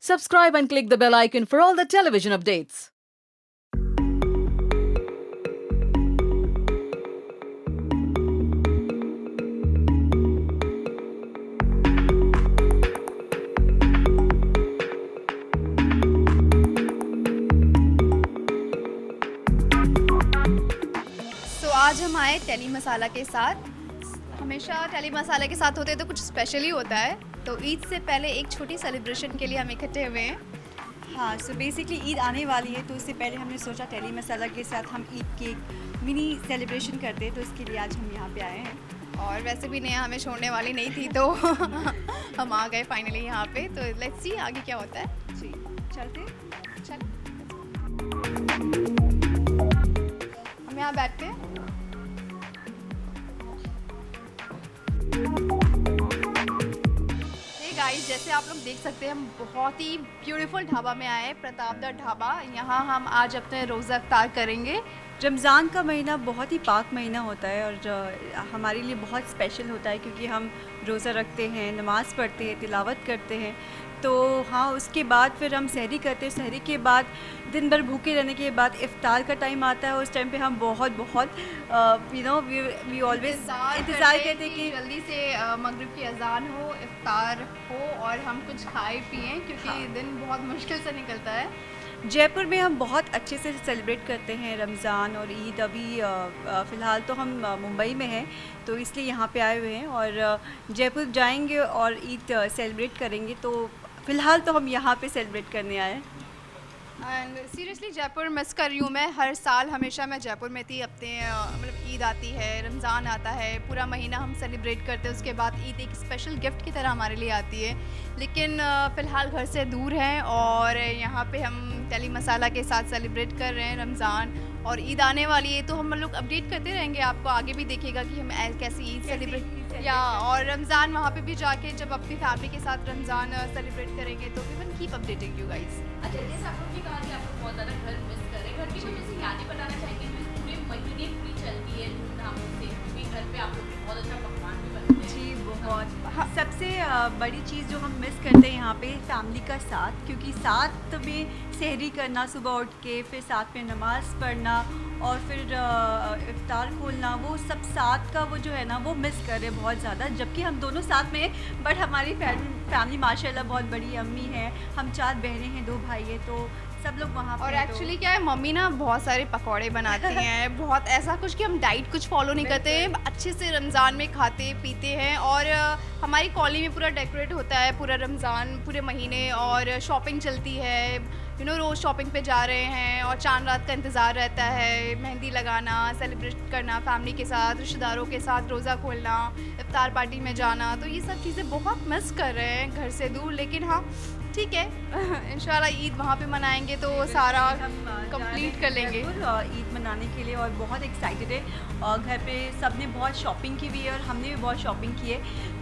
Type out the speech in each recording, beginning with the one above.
Subscribe and click the bell icon for all the television updates. आज हम आए tele Masala के साथ। हमेशा टेली मसाला के साथ होते हैं तो कुछ स्पेशल ही होता है, तो ईद से पहले एक छोटी सेलिब्रेशन के लिए हम इकट्ठे हुए हैं। हाँ, सो बेसिकली ईद आने वाली है, तो उससे पहले हमने सोचा टेली मसाला के साथ हम ईद की मिनी सेलिब्रेशन करते हैं, तो इसके लिए आज हम यहाँ पे आए हैं। और वैसे भी नेहा हमें छोड़ने वाली नहीं थी, तो हम आ गए फाइनली यहाँ पे। तो लेट्स सी आगे क्या होता है। जी, चलते चल हम यहाँ बैठते हैं। गाइस, जैसे आप लोग देख सकते हैं, हम बहुत ही ब्यूटीफुल ढाबा में आए हैं, प्रतापगढ़ ढाबा। यहाँ हम आज अपने रोज़ा इफ्तार करेंगे। रमज़ान का महीना बहुत ही पाक महीना होता है और हमारे लिए बहुत स्पेशल होता है, क्योंकि हम रोज़ा रखते हैं, नमाज़ पढ़ते हैं, तिलावत करते हैं। तो हाँ, उसके बाद फिर हम सहरी करते हैं। सहरी के बाद दिन भर भूखे रहने के बाद इफ़्तार का टाइम आता है। उस टाइम पे हम बहुत वी ऑलवेज इंतज़ार करते हैं कि जल्दी से मगरिब की अजान हो, इफ्तार हो और हम कुछ खाए पिएँ, क्योंकि हाँ। दिन बहुत मुश्किल से निकलता है। जयपुर में हम बहुत अच्छे से सेलिब्रेट करते हैं रमज़ान और ईद। अभी फ़िलहाल तो हम मुंबई में हैं, तो इसलिए यहाँ पे आए हुए हैं और जयपुर जाएंगे और ईद सेलिब्रेट करेंगे। तो फ़िलहाल तो हम यहाँ पे सेलिब्रेट करने आए हैं। एंड सीरियसली जयपुर मिस कर रही हूँ मैं। हर साल हमेशा मैं जयपुर में थी। अपने मतलब ईद आती है, रमज़ान आता है, पूरा महीना हम सेलिब्रेट करते हैं। उसके बाद ईद एक स्पेशल गिफ्ट की तरह हमारे लिए आती है। लेकिन फ़िलहाल घर से दूर हैं और यहाँ पे हम टेली मसाला के साथ सेलिब्रेट कर रहे हैं रमज़ान। और ईद आने वाली है, तो हम लोग अपडेट करते रहेंगे। आपको आगे भी देखिएगा कि हम कैसी ईद सेलिब्रेट या और रमज़ान वहाँ पे भी जाके जब अपनी फैमिली के साथ रमज़ान सेलिब्रेट करेंगे, तो we will keep updating you guys. अच्छा, जैसे आप लोगों ने कहा कि आप लोग बहुत ज़्यादा घर मिस कर रहे हैं, घर की कुछ ऐसी यादें बताना चाहेंगे जो इस पूरे महीने पूरी चलती है धूमधामों से, क्योंकि घर पे आप लोग के बहुत अच्छा पकवान भी बनते हैं। जी, बहुत सबसे बड़ी चीज़ जो हम मिस करते हैं यहाँ पे फैमिली का साथ, क्योंकि साथ में सहरी करना, सुबह उठ के फिर साथ में नमाज़ पढ़ना और फिर इफ्तार खोलना, वो सब साथ का वो जो है ना, वो मिस कर रहे हैं बहुत ज़्यादा। जबकि हम दोनों साथ में हैं, बट हमारी फैमिली माशाल्लाह बहुत बड़ी। अम्मी हैं, हम 4 बहनें हैं, 2 भाई हैं, तो सब लोग वहाँ पे और हैं। एक्चुअली क्या है, मम्मी ना बहुत सारे पकौड़े बनाती हैं। बहुत ऐसा कुछ कि हम डाइट कुछ फॉलो नहीं करते, अच्छे से रमज़ान में खाते पीते हैं। और हमारी कॉलोनी में पूरा डेकोरेट होता है पूरा रमज़ान, पूरे महीने। और शॉपिंग चलती है, रोज़ शॉपिंग पे जा रहे हैं और चांद रात का इंतज़ार रहता है। मेहंदी लगाना, सेलिब्रेट करना फैमिली के साथ, रिश्तेदारों के साथ रोज़ा खोलना, इफ्तार पार्टी में जाना, तो ये सब चीज़ें बहुत मिस कर रहे हैं घर से दूर। लेकिन हाँ, ठीक है, इंशाल्लाह ईद वहाँ पे मनाएंगे तो सारा कंप्लीट कर लेंगे ईद मनाने के लिए। और बहुत एक्साइटेड है और घर पे सब ने बहुत शॉपिंग की हुई है और हमने भी बहुत शॉपिंग की है,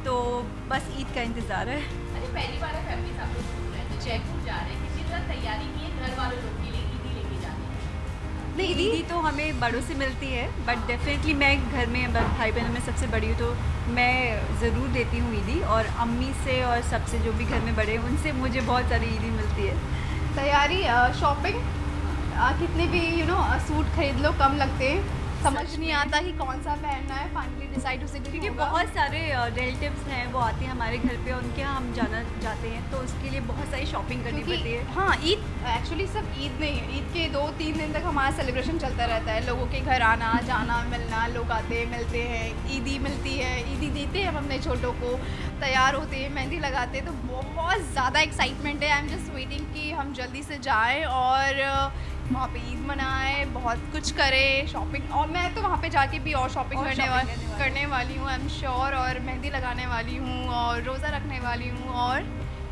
तो बस ईद का इंतज़ार है। अच्छा, पहली बार फैमिली आप लोग घूम रहे हैं, तो जयपुर जा रहे हैं, किसी तरह तैयारी की है घर वालों लोग के लिए ईदी लेके जाने की? नहीं, ईदी तो हमें बड़ों से मिलती है, बट डेफिनेटली मैं घर में भाई बहनों में सबसे बड़ी हूँ, तो मैं ज़रूर देती हूँ ईदी। और अम्मी से और सबसे जो भी घर में बड़े हैं, उनसे मुझे बहुत सारी ईदी मिलती है। तैयारी शॉपिंग कितने भी सूट खरीद लो कम लगते हैं। समझ नहीं आता कि कौन सा पहनना है। फाइनली डिसाइड उसी दिन क्योंकि होगा। बहुत सारे रिलेटिव्स हैं, वो आते हैं हमारे घर पे, उनके यहाँ हम जाना चाहते हैं, तो उसके लिए बहुत सारी शॉपिंग करनी पड़ती है। हाँ, ईद एक्चुअली सब ईद नहीं है, ईद के 2-3 दिन तक हमारा सेलिब्रेशन चलता रहता है। लोगों के घर आना जाना, मिलना, लोग आते हैं, मिलते हैं, ईदी मिलती है, ईदी देते हैं हम अपने छोटों को, तैयार होते हैं, मेहंदी लगाते हैं। तो बहुत ज़्यादा एक्साइटमेंट है। आई एम जस्ट वेटिंग कि हम जल्दी से जाएँ और वहाँ पे ईद मनाएं, बहुत कुछ करें, शॉपिंग। और मैं तो वहाँ पे जाके भी और शॉपिंग करने वाली हूँ, आई एम श्योर। और मेहंदी लगाने वाली हूँ और रोज़ा रखने वाली हूँ। और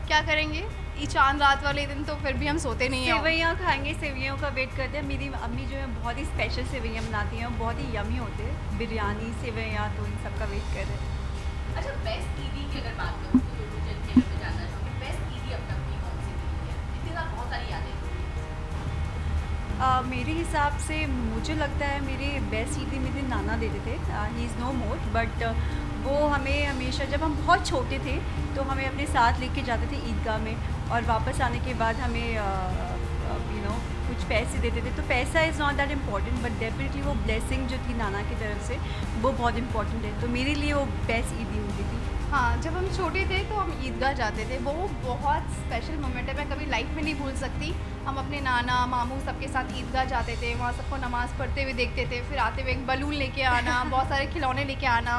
क्या करेंगे ये चांद रात वाले दिन, तो फिर भी हम सोते नहीं हैं। सेवैयाँ खाएंगे, सेवैयों का वेट करते हैं। मेरी अम्मी जो है बहुत ही स्पेशल सेवैयाँ बनाती हैं, बहुत ही यमी होते हैं, बिरयानी, सेवैयाँ, तो इन सब का वेट कर रहे हैं। अच्छा, बेस्ट ईदी की अगर बात करूँ तो दोनों जन के मैं जानना चाहूँगी, बेस्ट ईदी अब तक की कौन सी ईदी है? इसके साथ बहुत सारी यादें। मेरे हिसाब से मुझे लगता है मेरे बेस्ट ईदी मेरे नाना देते थे। He is no more, but वो हमें हमेशा जब हम बहुत छोटे थे तो हमें अपने साथ लेके जाते थे ईदगाह में, और वापस आने के बाद हमें कुछ पैसे देते थे। तो पैसा is not that important, but definitely वो ब्लेसिंग जो थी नाना की तरफ से वो बहुत इंपॉर्टेंट है। तो मेरे लिए वो बेस्ट ईद ही होती थी। हाँ, जब हम छोटे थे तो हम ईदगाह जाते थे, वो बहुत स्पेशल मोमेंट है, मैं कभी लाइफ में नहीं भूल सकती। हम अपने नाना मामू सबके साथ ईदगाह जाते थे, वहाँ सबको नमाज़ पढ़ते हुए देखते थे, फिर आते हुए एक बलून लेके आना, बहुत सारे खिलौने लेके आना,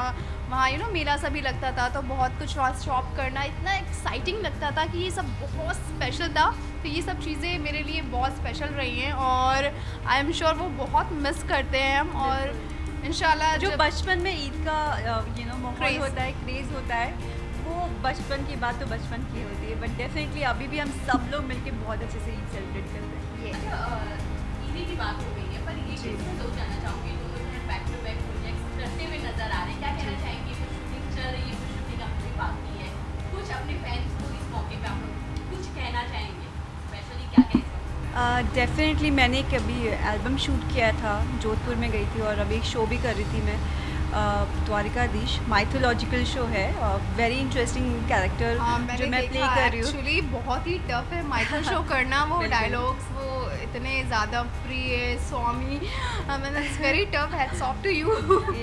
वहाँ मेला सा भी लगता था, तो बहुत कुछ वहाँ शॉप करना, इतना एक्साइटिंग लगता था कि ये सब बहुत स्पेशल था। तो ये सब चीज़ें मेरे लिए बहुत स्पेशल रही हैं और आई एम श्योर वो बहुत मिस करते हैं हम। और इंशाल्लाह जो जब बचपन में ईद का माहौल Craze. होता है, क्रेज़ होता है, वो बचपन की बात तो बचपन की होती है। बट डेफिनेटली अभी भी हम सब लोग मिलके बहुत अच्छे से ईद सेलिब्रेट करते हैं। ये अच्छा, ईदी की बात हो गई है, पर ये चीज़ मैं जरूर जानना चाहूँगी, दोनों जो बैक टू बैक प्रोजेक्ट्स करते हुए नजर आ रहे हैं, क्या कहना चाहेंगे? फिर शूटिंग चल रही है, फिर शूटिंग अपनी बाकी है, कुछ अपने फैंस को इस मौके पे आप लोग कुछ कहना चाहेंगे? स्पेशली क्या कह डेफिनेटली मैंने कभी एल्बम शूट किया था, जोधपुर में गई थी और अभी एक शो भी कर रही थी मैं, द्वारिकाधीश माइथोलॉजिकल शो है, वेरी इंटरेस्टिंग कैरेक्टर जो मैं प्ले कर रही हूँ। एक्चुअली बहुत ही टफ है माइथल शो करना, वो बिल्कुल। डायलॉग्स वो इतने ज़्यादा प्रिय स्वामी, मतलब it's very tough, hats off to you.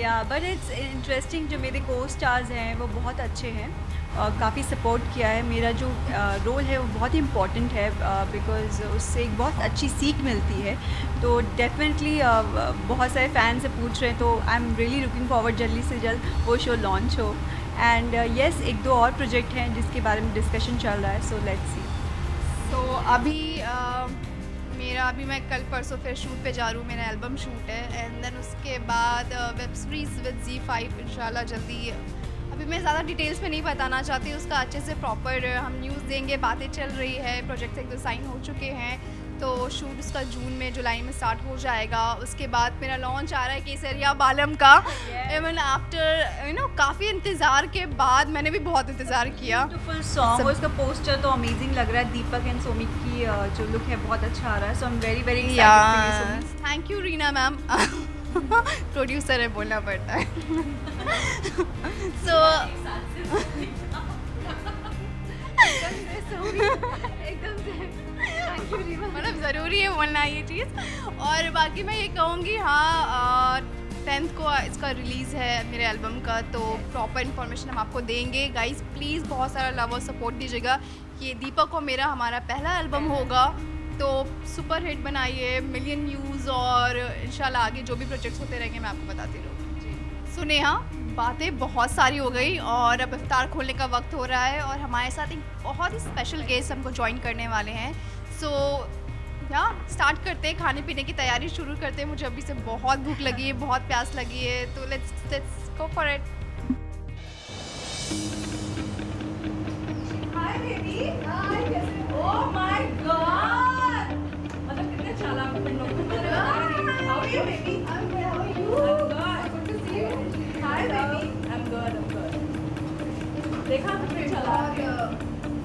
या बट इट्स इंटरेस्टिंग। जो मेरे को स्टार्स हैं वो बहुत अच्छे हैं और काफ़ी सपोर्ट किया है। मेरा जो रोल है वो बहुत ही इम्पॉर्टेंट है बिकॉज़ उससे एक बहुत अच्छी सीख मिलती है। तो डेफिनेटली बहुत सारे फैन से पूछ रहे हैं, तो I am really looking forward जल्दी से जल्द वो शो लॉन्च हो। एंड येस, एक दो और प्रोजेक्ट हैं जिसके बारे में डिस्कशन चल रहा है, सो लेट्स सी। तो अभी अभी मैं कल परसों फिर शूट पे जा रही हूँ, मेरा एल्बम शूट है, एंड देन उसके बाद वेब सीरीज़ विद Z5 इंशाल्लाह जल्दी। अभी मैं ज़्यादा डिटेल्स में नहीं बताना चाहती, उसका अच्छे से प्रॉपर हम न्यूज़ देंगे, बातें चल रही है, प्रोजेक्ट्स एक दो साइन हो चुके हैं, तो शूट उसका जून में जुलाई में स्टार्ट हो जाएगा। उसके बाद मेरा लॉन्च आ रहा है केसरिया बालम का, इवन आफ्टर काफ़ी इंतज़ार के बाद, मैंने भी बहुत इंतज़ार किया। फुल सॉन्ग सब- और उसका पोस्टर तो अमेजिंग लग रहा है। दीपक एंड सोमिक की जो लुक है बहुत अच्छा आ रहा है, so I am very very excited. Thank you Reena ma'am, producer है बोलना पड़ता है। सो एकदम से मतलब ज़रूरी है बोलना ये चीज़। और बाकी मैं ये कहूँगी, हाँ 10th को इसका रिलीज़ है मेरे एल्बम का, तो प्रॉपर इन्फॉर्मेशन हम आपको देंगे। गाइस प्लीज़ बहुत सारा लव और सपोर्ट दीजिएगा। ये दीपक और मेरा हमारा पहला एल्बम होगा, तो सुपर हिट बनाइए, मिलियन व्यूज़, और इंशाल्लाह आगे जो भी प्रोजेक्ट्स होते रहेंगे मैं आपको बताती रहूँगी। सो नेहा, बातें बहुत सारी हो गई और अब इफ्तार खोलने का वक्त हो रहा है, और हमारे साथ एक बहुत ही स्पेशल गेस्ट हमको ज्वाइन करने वाले हैं। सो स्टार्ट करते हैं, खाने पीने की तैयारी शुरू करते हैं। मुझे अभी से बहुत भूख लगी है, बहुत प्यास लगी है, तो let's go for it. Hi baby, hi, कैसे हो? ओह माय गॉड, मतलब कितने चालाक तुम लोग। How are you baby? I am good, how are you? Good to see you. Hi baby, I am good, देखा कितने चालाक है।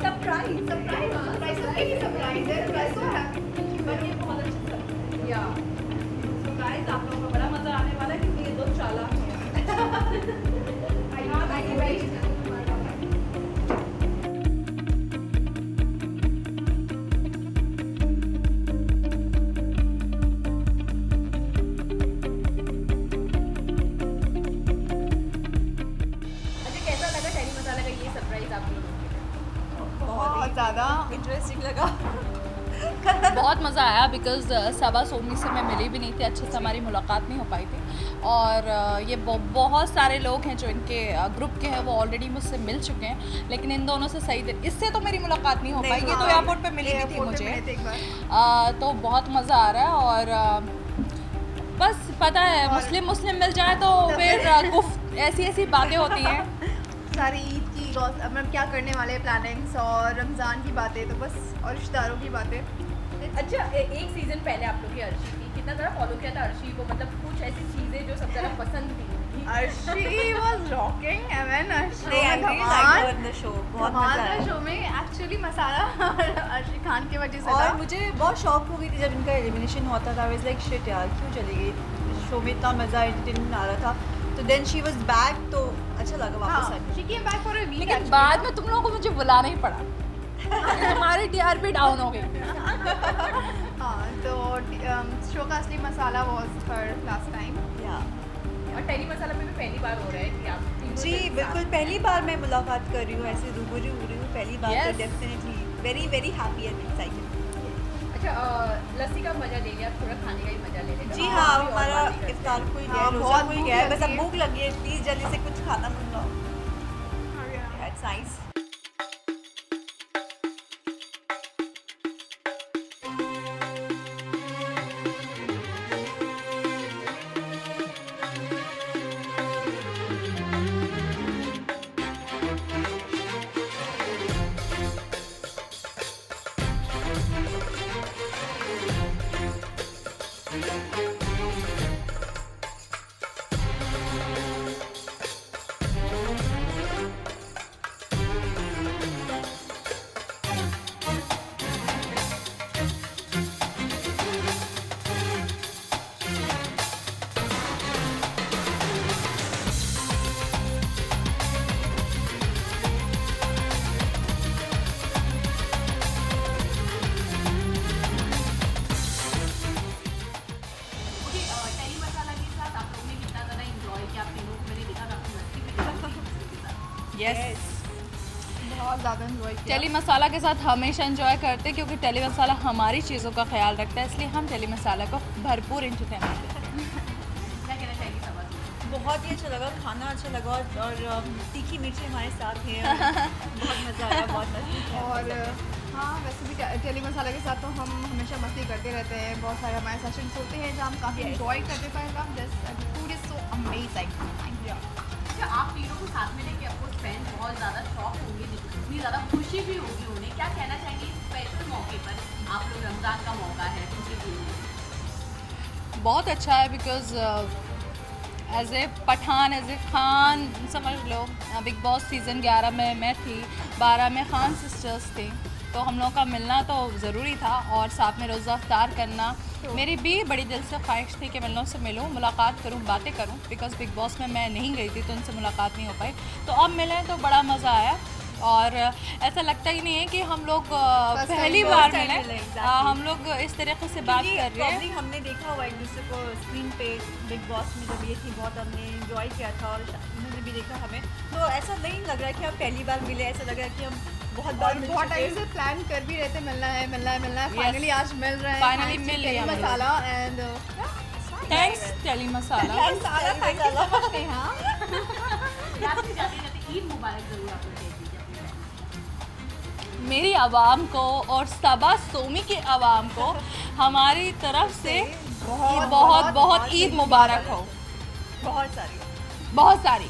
सरप्राइज है, सो हैप्पी। बट ये बहुत अच्छा सरप्राइज, या तो गाइस आप लोगों को बड़ा मजा आने वाला है क्योंकि ये दो चालाक हैं। आइए बहुत ज़्यादा इंटरेस्टिंग लगा। बहुत मज़ा आया बिकॉज़ सबा सोमी से मैं मिली भी नहीं थी, अच्छे से हमारी मुलाकात नहीं हो पाई थी। और ये बहुत सारे लोग हैं जो इनके ग्रुप के हैं, वो ऑलरेडी मुझसे मिल चुके हैं, लेकिन इन दोनों से सही इससे तो मेरी मुलाकात नहीं हो पाई। ये तो एयरपोर्ट पे मिली भी थी मुझे, तो बहुत मज़ा आ रहा है। और बस पता है, मुस्लिम मिल जाए तो फिर ऐसी बातें होती हैं। सारी ईद की मतलब क्या करने वाले प्लानिंग्स और रमज़ान की बातें, तो बस, और रिश्तेदारों की बातें। अच्छा, एक सीजन पहले आप लोग की अर्शी की कितना ज़्यादा फॉलो किया था अर्शी को, मतलब कुछ ऐसी चीज़ें जो सबसे ज़्यादा पसंद थी? Arshi was rocking, I mean Arshi बहुत मजा आया। शो में एक्चुअली मसाला अर्शी खान की वजह से और था। मुझे बहुत शौक हो गई थी जब इनका एलिमिनेशन हुआ था। आई वाज लाइक शिट यार, क्यों चली गई शो में, इतना मज़ा एंटरटेनमेंट आ रहा था। तो देन शी वाज बैक, तो अच्छा लगा वापस आके। She came back for a week. लेकिन बाद में तुम लोगों को मुझे बुलाना ही पड़ा। हमारी टीआरपी डाउन हो गई। हाँ, तो शो का असली मसाला वॉज हर लास्ट टाइम। या और टेली मसाला में भी पहली बार हो रहा है कि आप तीनों जी जन बिल्कुल, साथ- पहली बार मैं मुलाकात कर रही हूँ, ऐसे रूबरू हो रही हूँ पहली बार। तो Yes. Definitely very very happy and excited. अच्छा, लस्सी का मजा ले लिया, थोड़ा खाने का ही मजा ले लेते जी हैं। हाँ, अभी और हमारा बातें करते हैं। इफ्तार को ही गया, हाँ, रोज़ा बहुत को ही भूख गया है, बस लगी अब है। भूख लगी है, प्लीज़ जल्दी से कुछ खाना मंगाओ। It's nice. Okay, Telly Masala के साथ आप लोगों ने कितना ज़्यादा इंजॉय किया? आप तीनों को मैंने देखा काफ़ी मस्ती भी की के साथ। यस, बहुत ज़्यादा एंजॉय किया। टेली मसाला के साथ हमेशा एंजॉय करते क्योंकि टेली मसाला हमारी चीज़ों का ख्याल रखता है, इसलिए हम टेली मसाला को भरपूर एंटरटेनमेंट देते हैं। क्या कहना चाहेंगी सबा? बहुत ही अच्छा लगा, खाना अच्छा लगा, और तीखी मिर्ची हमारे साथ है। बहुत मज़ा आया, बहुत मस्ती किया। और हाँ, वैसे भी टेली मसाला के साथ तो हम हमेशा मस्ती करते रहते हैं। बहुत सारे हमारे सेशंस होते हैं जहाँ हम काफ़ी Yes. एंजॉय करते हैं। This food is so amazing. अच्छा, आप तीनों को साथ में लेके आपको फैन बहुत ज़्यादा शौक होंगे, इतनी ज़्यादा खुशी भी होगी उन्हें। क्या कहना चाहेंगे इस स्पेशल मौके पर? आप लोग रमज़ान का मौका है, खुशी के लिए। बहुत अच्छा है because as a Pathan, as a Khan समझ लो, बिग बॉस सीज़न 11 में मैं थी, 12 में खान सिस्टर्स थी, तो हम लोगों का मिलना तो ज़रूरी था और साथ में रोज़ा इफ्तार करना मेरी भी बड़ी दिल से ख्वाहिश थी कि मैं लोगों से मिलूं, मुलाकात करूं, बातें करूं, बिकॉज बिग बॉस में मैं नहीं गई थी तो उनसे मुलाकात नहीं हो पाई। तो अब मिले तो बड़ा मज़ा आया और ऐसा लगता ही नहीं है कि हम लोग पहली time, बार first time मिले। मिले, exactly. हम लोग इस तरीके से बात कर रहे हैं। Probably हमने देखा हुआ एक दूसरे को स्क्रीन पे बिग बॉस में जब ये थी, बहुत हमने एंजॉय किया था और उन्होंने भी देखा हमें, तो ऐसा नहीं लग रहा कि हम पहली बार मिले, ऐसा लग रहा है कि हम बहुत बार और मिल बहुत चुके टाइम हैं। से प्लान कर भी रहते, मिलना है मिलना है मिलना है। Yes. फाइनली आज मिल रहे हैं। Finally मिल लिया हम लोग। Masala and thanks Telly Masala. Masala, thank you so much. Last में जाते जाते ईद मुबारक ज़रूर आप लोग कह दीजिए अपने फैन। मेरी आवाम को और सबा सोमी की आवाम को हमारी तरफ से बहुत बहुत बहुत ईद मुबारक हो, बहुत सारी। बहुत सारी।